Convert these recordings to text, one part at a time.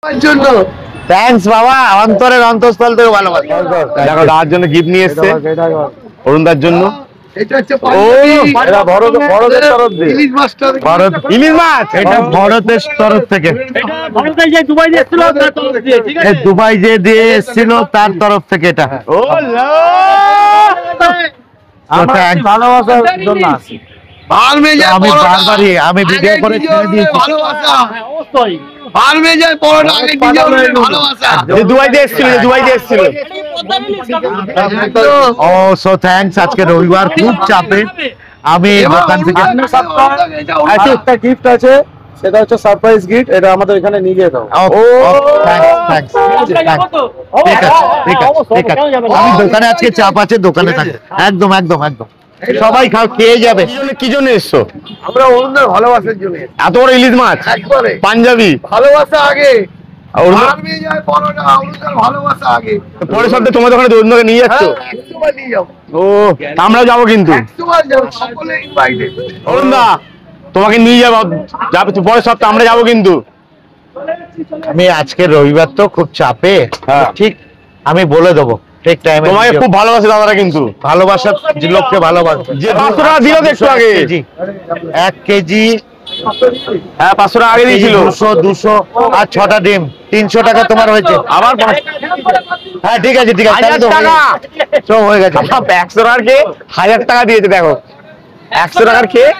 জন্য থ্যাঙ্কস বাবা, অন্তরের অন্তঃস্থল থেকে ভালোবাসা। দেখো দাদার জন্য গিফট নিয়ে এসছে অরুণদার জন্য। এটা হচ্ছে ভরতের তরফ থেকে ইলিশ মাছটা। ইলিশ মাছ, এটা ভরতের তরফ থেকে। দুবাই যে দিয়ে এসেছিল তার তরফ থেকে এটা। ভালোবাসার জন্য আসি। আমি বারবারই আমি ভিডিও করে ছেড়ে দিয়েছি। ভালোবাসা অবশ্যই ফার্মে যায় পরোটা আগে নিজের ভালোবাসা। দুবাই দিয়ে এসেছিল, দুবাই দিয়ে এসেছিল। ও সো থ্যাঙ্কস। আজকে রবিবার, খুব চাপে। আমি দোকান থেকে একটা গিফট আছে, সেটা হচ্ছে সারপ্রাইজ গিফট। এটা আমাদের এখানে নিয়ে গিয়ে দাও। ও থ্যাঙ্কস, ঠিক আছে ঠিক আছে ঠিক আছে। আমি দোকানে আজকে চাপ আছে, দোকানে থাকি। একদম একদম একদম। সবাই খেয়ে যাবে। কি জন্য এসছো? আমরা অরুণদার ভালোবাসার জন্য। এত বড় ইলিশ মাছ একবারে পাঞ্জাবি ভালোবাসা আগে, অরুণদা ফার্মে যায় পরোটা অরুণদার ভালোবাসা আগে। পরের সপ্তাহে তোমাদের ওখানে অরুণদাকে নিয়ে যাচ্ছ? একবার নিয়ে যাবো, ও আমরাও যাবো কিন্তু। একবার যাবো, সকলে ইনভাইটেড। অরুণদা তোমাকে নিয়ে যাবো, যাবে তো পরের সপ্তাহে, আমরা যাবো কিন্তু। আমি আজকে রবিবার তো খুব চাপে, ঠিক আমি বলে দেবো ঠিক টাইমে। তোমাকে খুব ভালোবাসে দাদারা, কিন্তু ভালোবাসার লোককে ভালোবাসে। যে 500 টাকা দিল একটু আগে, 1 কেজি, হ্যাঁ 500 টাকা আগে দিয়েছিল। 200 আর 6টা ডিম, 300 টাকা তোমার হয়েছে। আবার হ্যাঁ ঠিক আছে ঠিক আছে, সব হয়ে গেছে। 100 টাকার খেয়ে 1000 টাকা দিয়েছে। দেখো 100 টাকার খেয়ে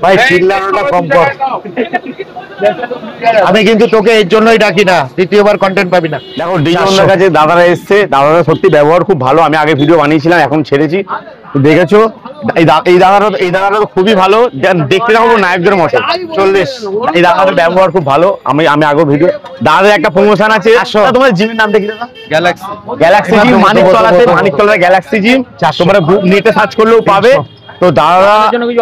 ভাই চিল্লানোটা কম কর। আমি কিন্তু তোকে এর জন্যই ডাকি না, দ্বিতীয়বার কন্টেন্ট পাবি না। দেখো ডিজনের কাছে দাদারা এসছে, দাদারা সত্যি ব্যবহার খুব ভালো। আমি আগে ভিডিও বানিয়েছিলাম, এখন ছেড়েছি, দেখেছো। এই দাদারা তো খুবই ভালো, দেখতে দেখো নায়কদের মতো। 40 এই দাদাদের ব্যবহার খুব ভালো। আমি আগে ভিডিও দাদাদের একটা প্রমোশন আছে। তোমার জিমের নামটা কি দাদা? গ্যালাক্সি জিম, মানিকতলাতে, মানিকতলার গ্যালাক্সি জিম। তোমরা নেটে সার্চ করলেও পাবে। তো দাদা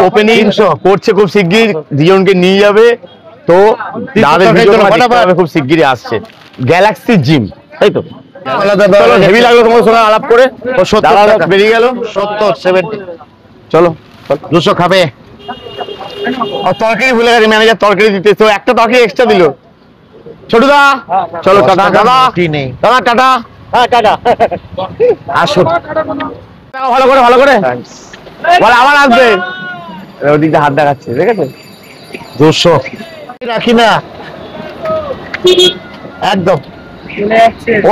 ওপেনিং করছে খুব শিগগির, দুজনকে নিয়ে যাবে। তো দাদাদের ভিডিও খুব শিগগিরই আসছে, গ্যালাক্সি জিম, তাই তো? হেভি লাগলো তোমার সঙ্গে আলাপ করে। বেরিয়ে গেল 70 70। চলো 200 খাবে। তরকারি ভুলে গেছে ম্যানেজার, তরকারি দিতে, তো একটা তরকারি এক্সট্রা দিল। ছোটদা চলো টাটা। দাদা দাদা টাটা। হ্যাঁ টাটা, আসো ভালো করে ভালো করে বল, আবার আসবে। ওদিকে হাত দেখাচ্ছে, দেখেছো? 200 রাখি না একদম।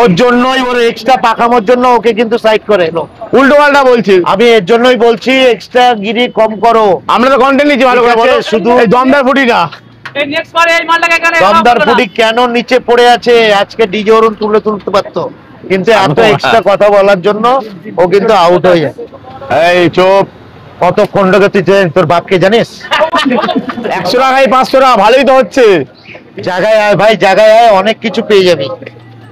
ওর জন্যই, ওর এক্সট্রা পাকানোর জন্য ওকে কিন্তু সাইড করে এলো। উল্টো পাল্টা বলছি, আমি এর জন্যই বলছি এক্সট্রা গিরি কম করো। আমরা তো কন্টেন্ট নিচ্ছি ভালো করে, শুধু দমদার ফুটি না। দমদার ফুটি কেন নিচে পড়ে আছে? আজকে ডিজে অরুণ তুলতে পারতো, কিন্তু এত এক্সট্রা কথা বলার জন্য ও কিন্তু আউট হয়ে যায়। এই চোপ, কত খন্ডকে তুই তোর বাপকে জানিস? 100 টাকায় 500 টাকা, ভালোই তো হচ্ছে। জায়গায় আয় ভাই, জায়গায় আয়, অনেক কিছু পেয়ে যাবি।